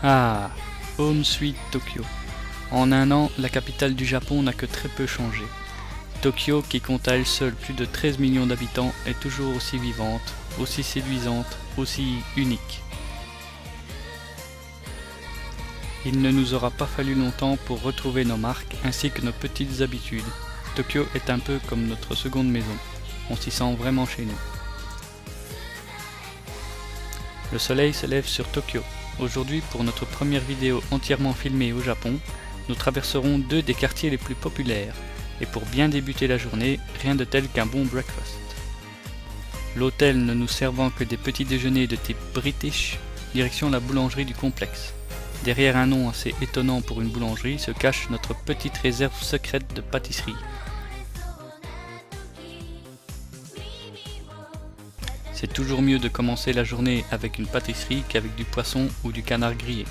Ah, Home Sweet Tokyo. En un an, la capitale du Japon n'a que très peu changé. Tokyo, qui compte à elle seule plus de 13 millions d'habitants, est toujours aussi vivante, aussi séduisante, aussi unique. Il ne nous aura pas fallu longtemps pour retrouver nos marques ainsi que nos petites habitudes. Tokyo est un peu comme notre seconde maison. On s'y sent vraiment chez nous. Le soleil se lève sur Tokyo. Aujourd'hui, pour notre première vidéo entièrement filmée au Japon, nous traverserons deux des quartiers les plus populaires. Et pour bien débuter la journée, rien de tel qu'un bon breakfast. L'hôtel ne nous servant que des petits déjeuners de type British, direction la boulangerie du complexe. Derrière un nom assez étonnant pour une boulangerie se cache notre petite réserve secrète de pâtisserie. C'est toujours mieux de commencer la journée avec une pâtisserie qu'avec du poisson ou du canard grillé.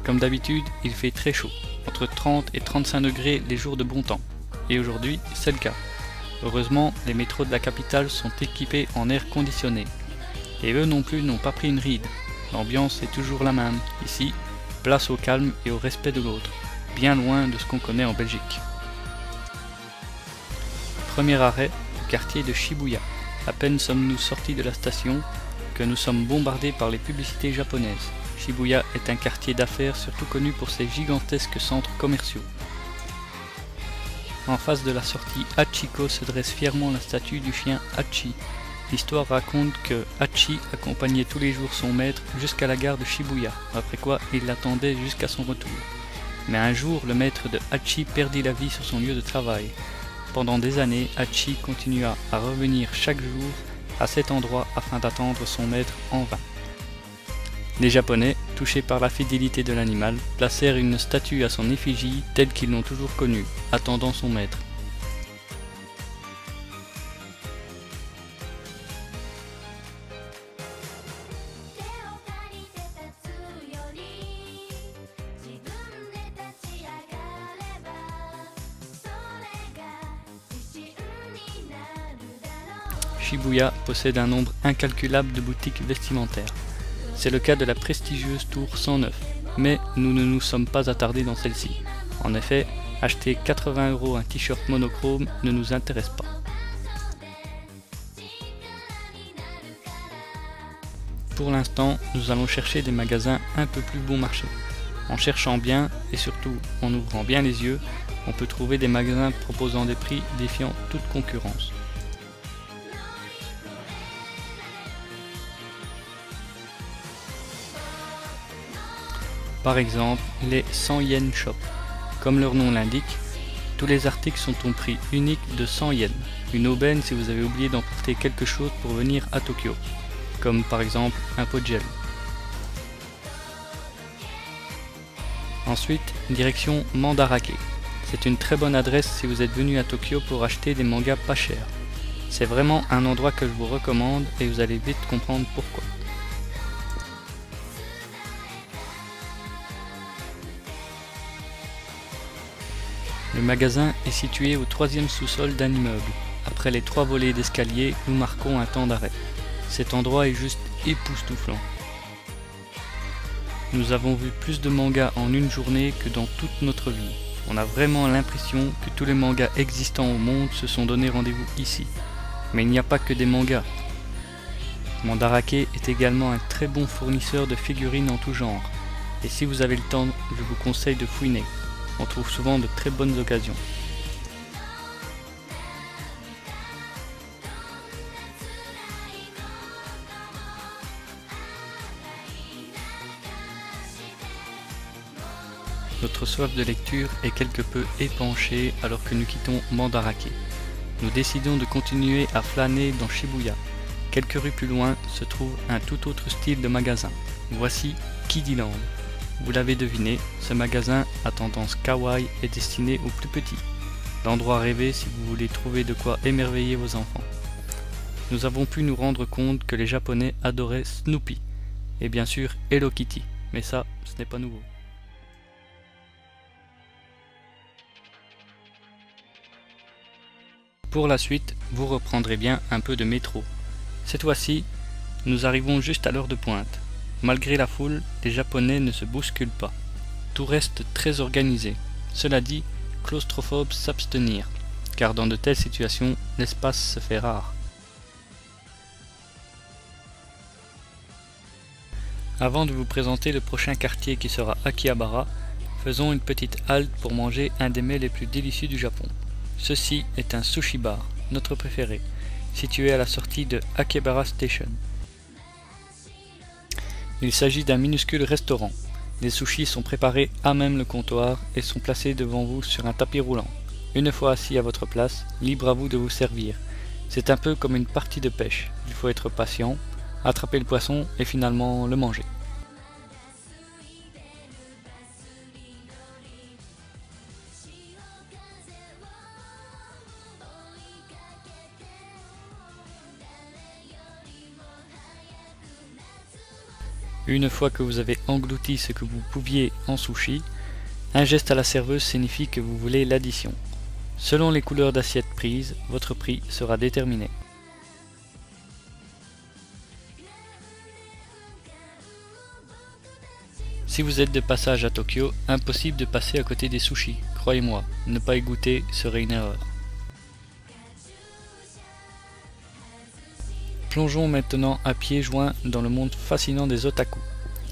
Comme d'habitude, il fait très chaud, entre 30 et 35 degrés les jours de bon temps. Et aujourd'hui, c'est le cas. Heureusement, les métros de la capitale sont équipés en air conditionné. Et eux non plus n'ont pas pris une ride. L'ambiance est toujours la même. Ici, place au calme et au respect de l'autre, bien loin de ce qu'on connaît en Belgique. Premier arrêt, le quartier de Shibuya. À peine sommes-nous sortis de la station que nous sommes bombardés par les publicités japonaises. Shibuya est un quartier d'affaires surtout connu pour ses gigantesques centres commerciaux. En face de la sortie Hachiko se dresse fièrement la statue du chien Hachi. L'histoire raconte que Hachi accompagnait tous les jours son maître jusqu'à la gare de Shibuya, après quoi il l'attendait jusqu'à son retour. Mais un jour, le maître de Hachi perdit la vie sur son lieu de travail. Pendant des années, Hachi continua à revenir chaque jour à cet endroit afin d'attendre son maître en vain. Les Japonais, touchés par la fidélité de l'animal, placèrent une statue à son effigie telle qu'ils l'ont toujours connue, attendant son maître. Shibuya possède un nombre incalculable de boutiques vestimentaires. C'est le cas de la prestigieuse tour 109, mais nous ne nous sommes pas attardés dans celle-ci. En effet, acheter 80 € un t-shirt monochrome ne nous intéresse pas. Pour l'instant, nous allons chercher des magasins un peu plus bon marché. En cherchant bien, et surtout en ouvrant bien les yeux, on peut trouver des magasins proposant des prix défiant toute concurrence. Par exemple, les 100 Yen Shop. Comme leur nom l'indique, tous les articles sont au prix unique de 100 yens, une aubaine si vous avez oublié d'emporter quelque chose pour venir à Tokyo, comme par exemple un pot de gel. Ensuite, direction Mandarake. C'est une très bonne adresse si vous êtes venu à Tokyo pour acheter des mangas pas chers. C'est vraiment un endroit que je vous recommande et vous allez vite comprendre pourquoi. Le magasin est situé au 3e sous-sol d'un immeuble. Après les 3 volets d'escalier, nous marquons un temps d'arrêt. Cet endroit est juste époustouflant. Nous avons vu plus de mangas en une journée que dans toute notre vie. On a vraiment l'impression que tous les mangas existants au monde se sont donné rendez-vous ici. Mais il n'y a pas que des mangas. Mandarake est également un très bon fournisseur de figurines en tout genre. Et si vous avez le temps, je vous conseille de fouiner. On trouve souvent de très bonnes occasions. Notre soif de lecture est quelque peu épanchée alors que nous quittons Mandarake. Nous décidons de continuer à flâner dans Shibuya. Quelques rues plus loin se trouve un tout autre style de magasin. Voici Kidiland. Vous l'avez deviné, ce magasin à tendance kawaii est destiné aux plus petits. L'endroit rêvé si vous voulez trouver de quoi émerveiller vos enfants. Nous avons pu nous rendre compte que les Japonais adoraient Snoopy. Et bien sûr Hello Kitty, mais ça, ce n'est pas nouveau. Pour la suite, vous reprendrez bien un peu de métro. Cette fois-ci, nous arrivons juste à l'heure de pointe. Malgré la foule, les Japonais ne se bousculent pas. Tout reste très organisé. Cela dit, claustrophobes s'abstenir, car dans de telles situations, l'espace se fait rare. Avant de vous présenter le prochain quartier qui sera Akihabara, faisons une petite halte pour manger un des mets les plus délicieux du Japon. Ceci est un sushi bar, notre préféré, situé à la sortie de Akihabara Station. Il s'agit d'un minuscule restaurant. Les sushis sont préparés à même le comptoir et sont placés devant vous sur un tapis roulant. Une fois assis à votre place, libre à vous de vous servir. C'est un peu comme une partie de pêche. Il faut être patient, attraper le poisson et finalement le manger. Une fois que vous avez englouti ce que vous pouviez en sushi, un geste à la serveuse signifie que vous voulez l'addition. Selon les couleurs d'assiette prises, votre prix sera déterminé. Si vous êtes de passage à Tokyo, impossible de passer à côté des sushis. Croyez-moi, ne pas y goûter serait une erreur. Plongeons maintenant à pieds joints dans le monde fascinant des otaku.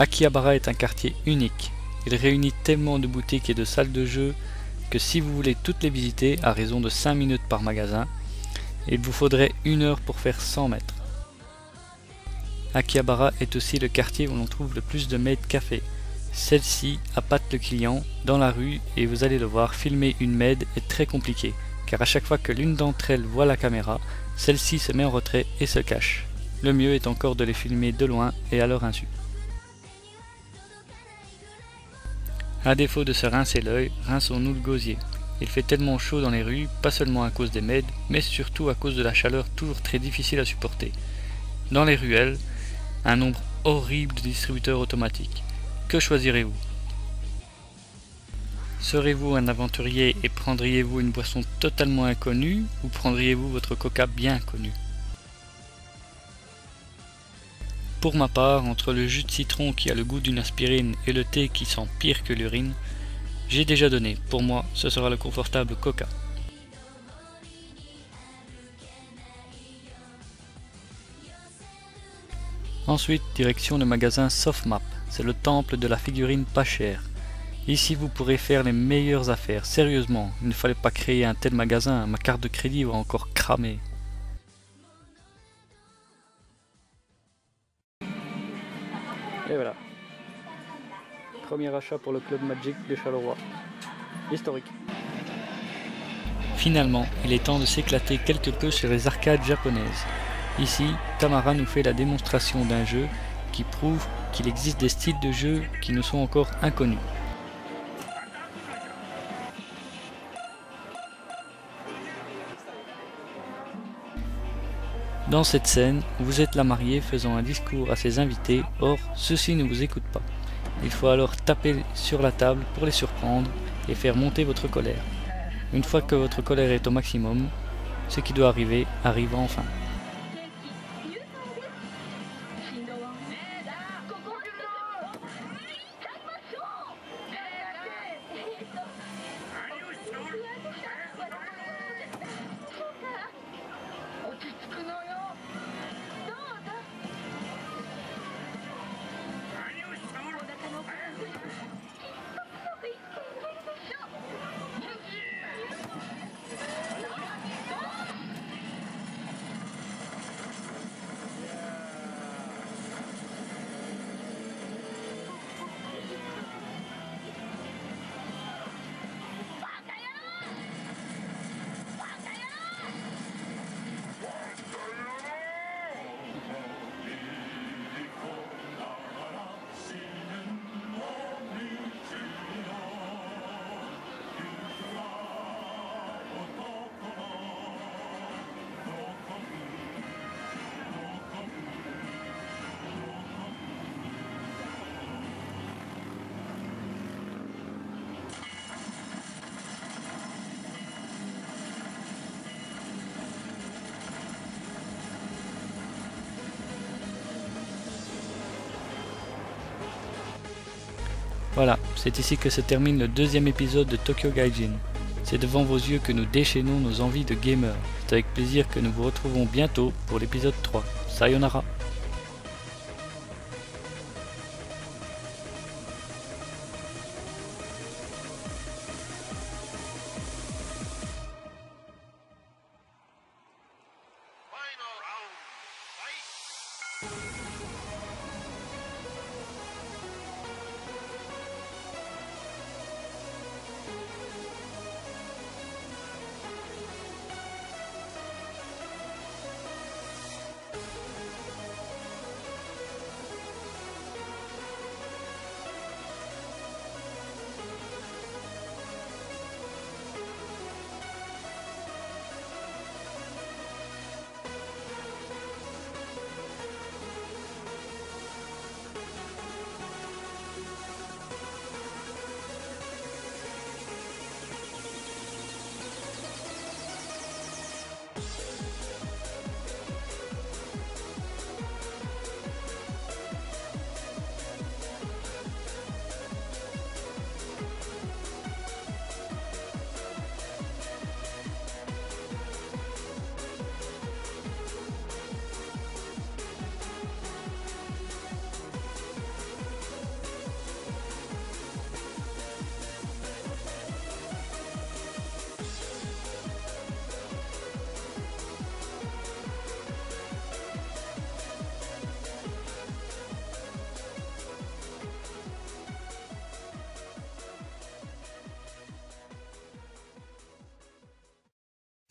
Akihabara est un quartier unique. Il réunit tellement de boutiques et de salles de jeux que si vous voulez toutes les visiter à raison de 5 minutes par magasin, il vous faudrait 1 heure pour faire 100 mètres. Akihabara est aussi le quartier où l'on trouve le plus de maid café. Celle-ci appâte le client dans la rue et vous allez le voir, filmer une maid est très compliqué, car à chaque fois que l'une d'entre elles voit la caméra, celle-ci se met en retrait et se cache. Le mieux est encore de les filmer de loin et à leur insu. À défaut de se rincer l'œil, rinçons-nous le gosier. Il fait tellement chaud dans les rues, pas seulement à cause des maids, mais surtout à cause de la chaleur toujours très difficile à supporter. Dans les ruelles, un nombre horrible de distributeurs automatiques. Que choisirez-vous? Serez-vous un aventurier et prendriez-vous une boisson totalement inconnue ou prendriez-vous votre coca bien connu? Pour ma part, entre le jus de citron qui a le goût d'une aspirine et le thé qui sent pire que l'urine, j'ai déjà donné. Pour moi, ce sera le confortable coca. Ensuite, direction le magasin Softmap. C'est le temple de la figurine pas chère. Ici, vous pourrez faire les meilleures affaires. Sérieusement, il ne fallait pas créer un tel magasin. Ma carte de crédit va encore cramer. Et voilà. Premier achat pour le club Magic de Charleroi. Historique. Finalement, il est temps de s'éclater quelque peu sur les arcades japonaises. Ici, Tamara nous fait la démonstration d'un jeu qui prouve qu'il existe des styles de jeu qui nous sont encore inconnus. Dans cette scène, vous êtes la mariée faisant un discours à ses invités, or ceux-ci ne vous écoutent pas. Il faut alors taper sur la table pour les surprendre et faire monter votre colère. Une fois que votre colère est au maximum, ce qui doit arriver arrive enfin. Voilà, c'est ici que se termine le deuxième épisode de Tokyo Gaijin. C'est devant vos yeux que nous déchaînons nos envies de gamer. C'est avec plaisir que nous vous retrouvons bientôt pour l'épisode 3. Sayonara.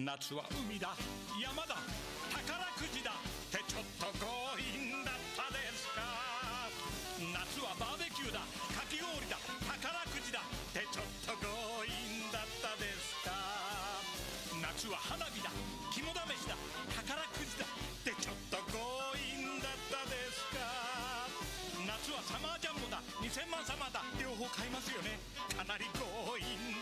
夏は海だ山だ宝くじだってちょっと強引だったですか。夏はバーベキューだかき氷だ宝くじだってちょっと強引だったですか。夏は花火だ肝試しだ宝くじだってちょっと強引だったですか。夏はサマージャンボだ2000万様だ両方買いますよねかなり強引